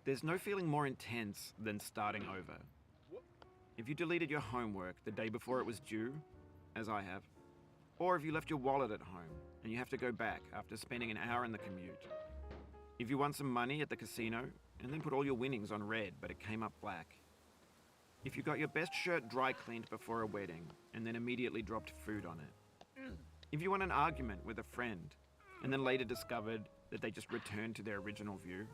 There's no feeling more intense than starting over. If you deleted your homework the day before it was due, as I have, or if you left your wallet at home and you have to go back after spending an hour in the commute. If you won some money at the casino and then put all your winnings on red but it came up black. If you got your best shirt dry cleaned before a wedding and then immediately dropped food on it. If you won an argument with a friend and then later discovered that they just returned to their original view.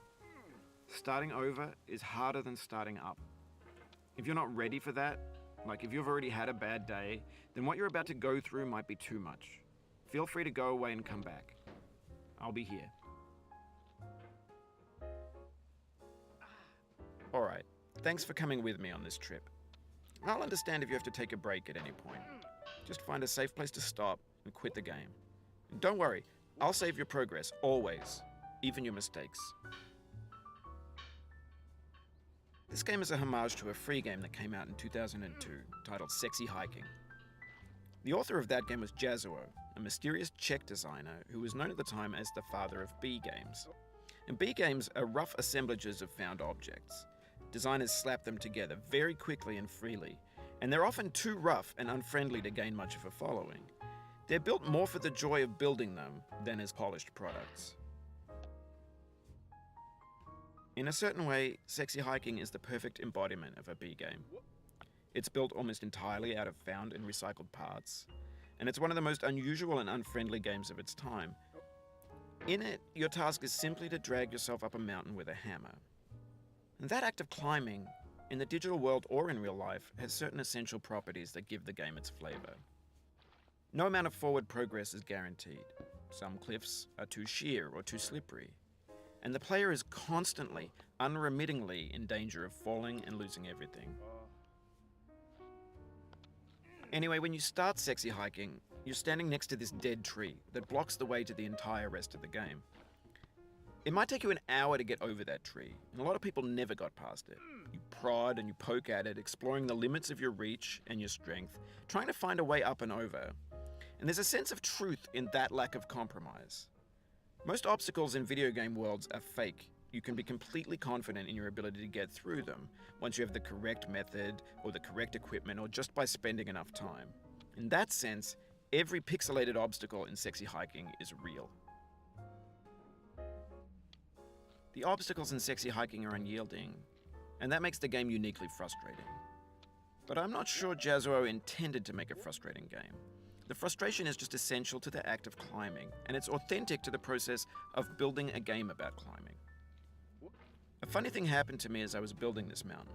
Starting over is harder than starting up. If you're not ready for that, like if you've already had a bad day, then what you're about to go through might be too much. Feel free to go away and come back. I'll be here. Alright, thanks for coming with me on this trip. I'll understand if you have to take a break at any point. Just find a safe place to stop and quit the game. And don't worry, I'll save your progress, always, even your mistakes. This game is a homage to a free game that came out in 2002, titled Sexy Hiking. The author of that game was Jazuo, a mysterious Czech designer who was known at the time as the father of B games. And B games are rough assemblages of found objects. Designers slap them together very quickly and freely, and they're often too rough and unfriendly to gain much of a following. They're built more for the joy of building them than as polished products. In a certain way, Sexy Hiking is the perfect embodiment of a B game. It's built almost entirely out of found and recycled parts, and it's one of the most unusual and unfriendly games of its time. In it, your task is simply to drag yourself up a mountain with a hammer. And that act of climbing, in the digital world or in real life, has certain essential properties that give the game its flavor. No amount of forward progress is guaranteed. Some cliffs are too sheer or too slippery. And the player is constantly, unremittingly in danger of falling and losing everything. Anyway, when you start Sexy Hiking, you're standing next to this dead tree that blocks the way to the entire rest of the game. It might take you an hour to get over that tree, and a lot of people never got past it. You prod and you poke at it, exploring the limits of your reach and your strength, trying to find a way up and over. And there's a sense of truth in that lack of compromise. Most obstacles in video game worlds are fake. You can be completely confident in your ability to get through them once you have the correct method or the correct equipment or just by spending enough time. In that sense, every pixelated obstacle in Sexy Hiking is real. The obstacles in Sexy Hiking are unyielding, and that makes the game uniquely frustrating. But I'm not sure Jazuo intended to make a frustrating game. The frustration is just essential to the act of climbing, and it's authentic to the process of building a game about climbing. A funny thing happened to me as I was building this mountain.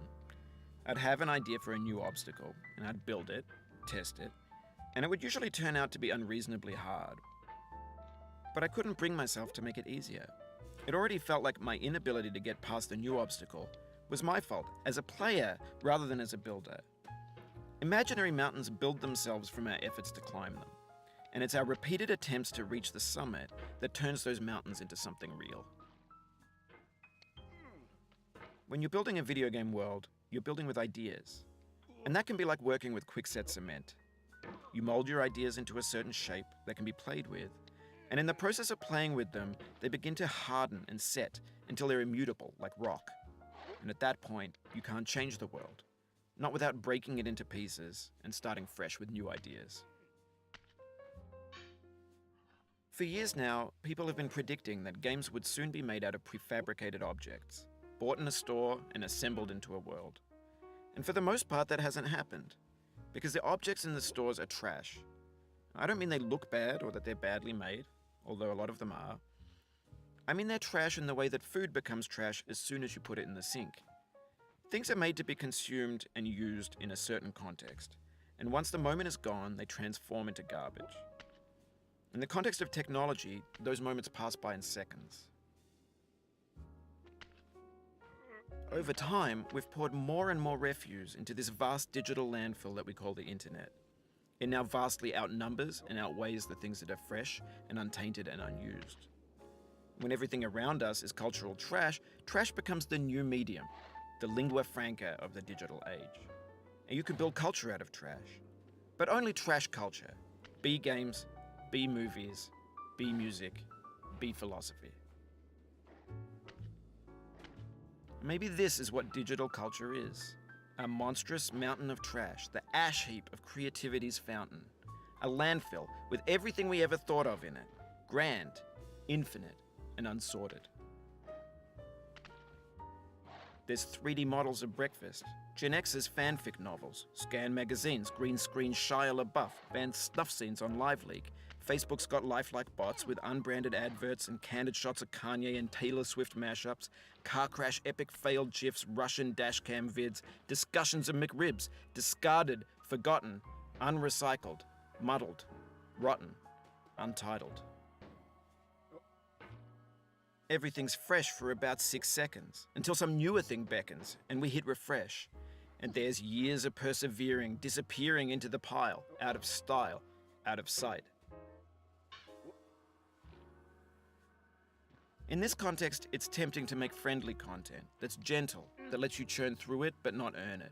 I'd have an idea for a new obstacle, and I'd build it, test it, and it would usually turn out to be unreasonably hard. But I couldn't bring myself to make it easier. It already felt like my inability to get past the new obstacle was my fault as a player rather than as a builder. Imaginary mountains build themselves from our efforts to climb them, and it's our repeated attempts to reach the summit that turns those mountains into something real. When you're building a video game world, you're building with ideas, and that can be like working with quickset cement. You mold your ideas into a certain shape that can be played with, and in the process of playing with them, they begin to harden and set until they're immutable, like rock. And at that point, you can't change the world. Not without breaking it into pieces and starting fresh with new ideas. For years now, people have been predicting that games would soon be made out of prefabricated objects, bought in a store and assembled into a world. And for the most part, that hasn't happened, because the objects in the stores are trash. I don't mean they look bad or that they're badly made, although a lot of them are. I mean they're trash in the way that food becomes trash as soon as you put it in the sink. Things are made to be consumed and used in a certain context, and once the moment is gone, they transform into garbage. In the context of technology, those moments pass by in seconds. Over time, we've poured more and more refuse into this vast digital landfill that we call the internet. It now vastly outnumbers and outweighs the things that are fresh and untainted and unused. When everything around us is cultural trash, trash becomes the new medium, the lingua franca of the digital age. And you can build culture out of trash. But only trash culture. B games, B movies, B music, B philosophy. Maybe this is what digital culture is. A monstrous mountain of trash, the ash heap of creativity's fountain. A landfill with everything we ever thought of in it. Grand, infinite, and unsorted. There's 3D models of breakfast, Gen X's fanfic novels, scan magazines, green screen Shia LaBeouf, banned snuff scenes on LiveLeak. Facebook's got lifelike bots with unbranded adverts and candid shots of Kanye and Taylor Swift mashups, car crash epic failed GIFs, Russian dashcam vids, discussions of McRibs, discarded, forgotten, unrecycled, muddled, rotten, untitled. Everything's fresh for about 6 seconds, until some newer thing beckons, and we hit refresh. And there's years of persevering, disappearing into the pile, out of style, out of sight. In this context, it's tempting to make friendly content that's gentle, that lets you churn through it but not earn it.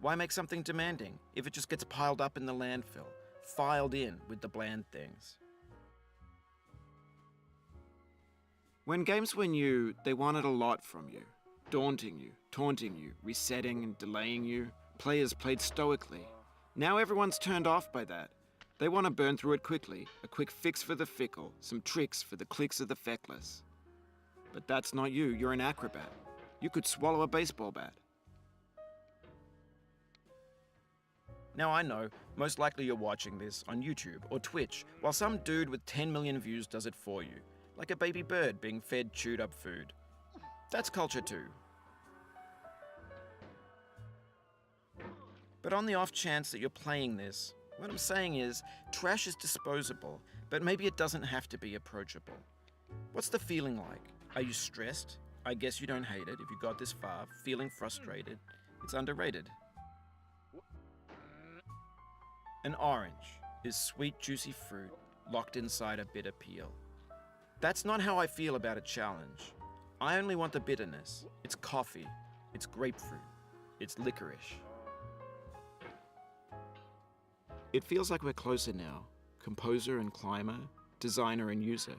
Why make something demanding if it just gets piled up in the landfill, filed in with the bland things? When games were new, they wanted a lot from you. Daunting you, taunting you, resetting and delaying you. Players played stoically. Now everyone's turned off by that. They want to burn through it quickly, a quick fix for the fickle, some tricks for the clicks of the feckless. But that's not you, you're an acrobat. You could swallow a baseball bat. Now I know, most likely you're watching this on YouTube or Twitch, while some dude with 10 million views does it for you. Like a baby bird being fed chewed up food. That's culture too. But on the off chance that you're playing this, what I'm saying is, trash is disposable, but maybe it doesn't have to be approachable. What's the feeling like? Are you stressed? I guess you don't hate it if you got this far. Feeling frustrated? It's underrated. An orange is sweet, juicy fruit locked inside a bitter peel. That's not how I feel about a challenge. I only want the bitterness. It's coffee. It's grapefruit. It's licorice. It feels like we're closer now. Composer and climber, designer and user.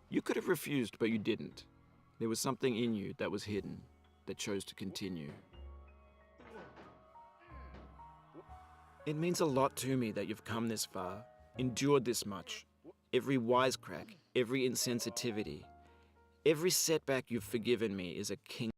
You could have refused, but you didn't. There was something in you that was hidden, that chose to continue. It means a lot to me that you've come this far, endured this much. Every wisecrack, every insensitivity, every setback you've forgiven me is a king.